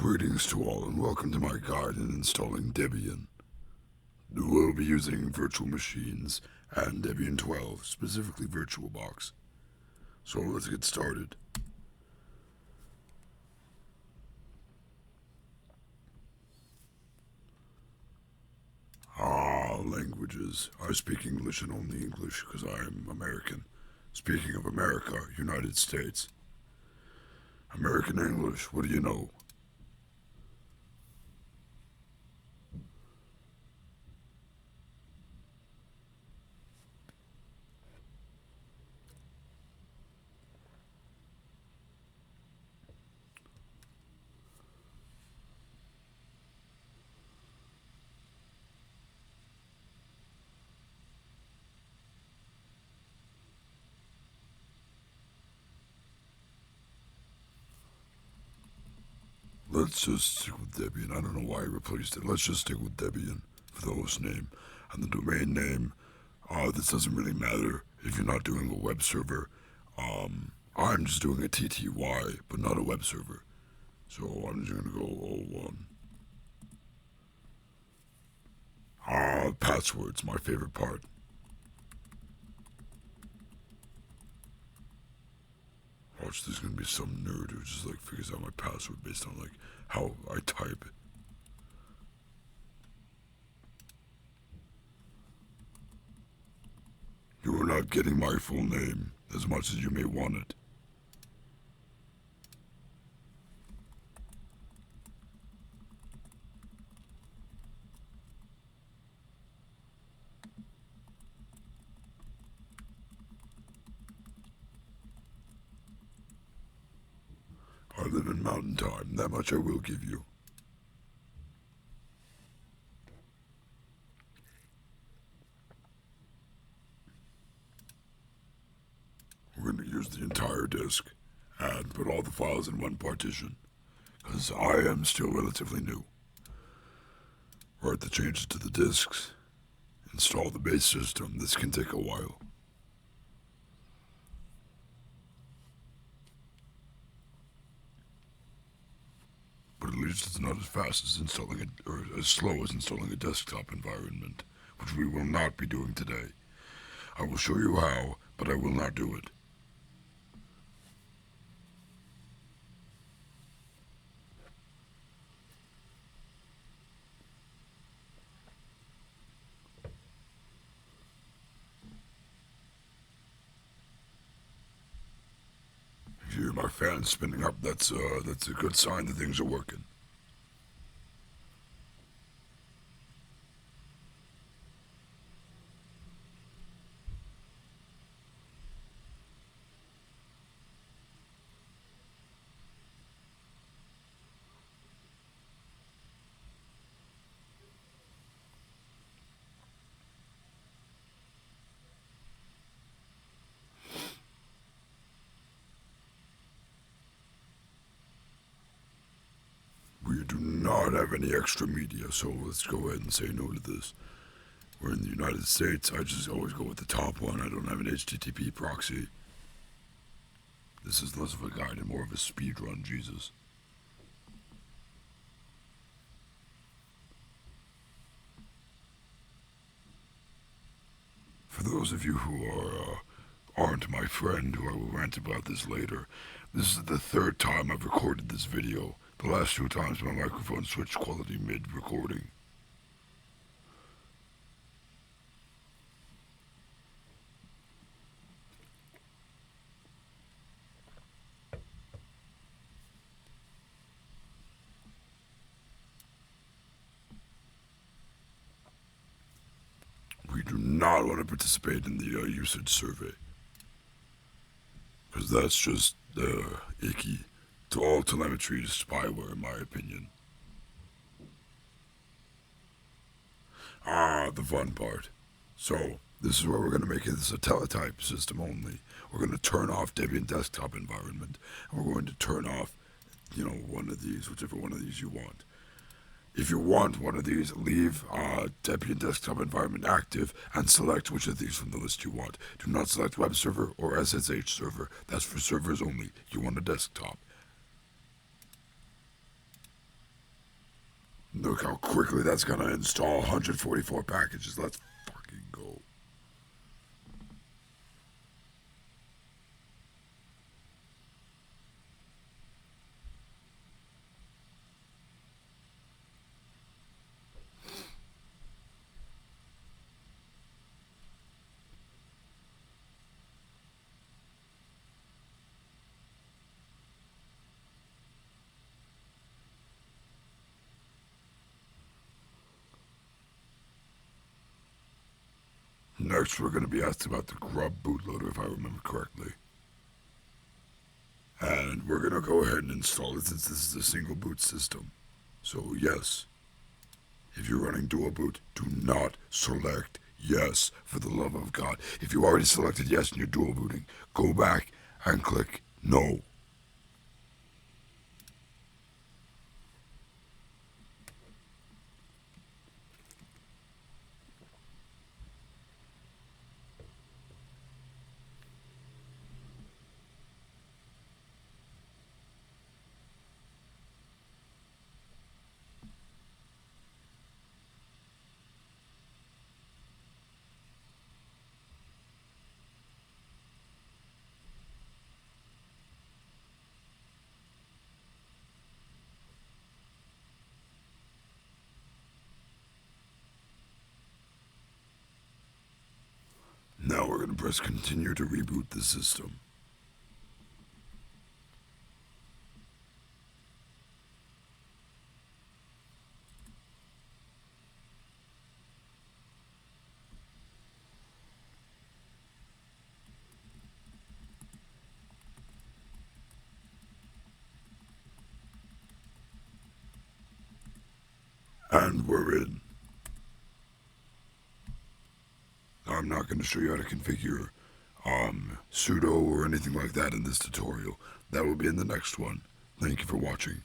Greetings to all and welcome to my guide in installing Debian. We'll be using virtual machines and Debian 12, specifically VirtualBox. So let's get started. Languages. I speak English and only English because I am American. Speaking of America, United States. American English, what do you know? Let's just stick with Debian. I don't know why I replaced it. Let's just stick with Debian for the host name. And the domain name, this doesn't really matter if you're not doing a web server. I'm just doing a TTY, but not a web server. So I'm just going to go all one. Passwords, my favorite part. Watch, there's gonna be some nerd who just like figures out my password based on like how I type it. You are not getting my full name as much as you may want it. I live in mountain time, that much I will give you. We're going to use the entire disk and put all the files in one partition, because I am still relatively new. Write the changes to the disks, install the base system. This can take a while. But at least it's not as fast as installing it, or as slow as installing a desktop environment, which we will not be doing today. I will show you how, but I will not do it. If you hear my fan spinning up, that's a good sign that things are working. We do not have any extra media, so let's go ahead and say no to this. We're in the United States. I just always go with the top one. I don't have an HTTP proxy. This is less of a guide and more of a speed run, Jesus. For those of you who aren't my friend, who I will rant about this later, this is the third time I've recorded this video. The last two times my microphone switched quality mid-recording. We do not want to participate in the usage survey, because that's just icky. To all telemetry is spyware, in my opinion. The fun part. So, this is where we're going to make this a teletype system only. We're going to turn off Debian desktop environment, and we're going to turn off, one of these, whichever one of these you want. If you want one of these, leave Debian desktop environment active and select which of these from the list you want. Do not select web server or SSH server. That's for servers only. You want a desktop. Look how quickly that's gonna install 144 packages. Let's fucking go. Next, we're going to be asked about the grub bootloader, if I remember correctly. And we're going to go ahead and install it since this is a single boot system. So yes, if you're running dual boot, do not select yes, for the love of God. If you already selected yes and you're dual booting, go back and click no. Now we're going to press continue to reboot the system. And we're in. I'm not going to show you how to configure sudo or anything like that in this tutorial. That will be in the next one. Thank you for watching.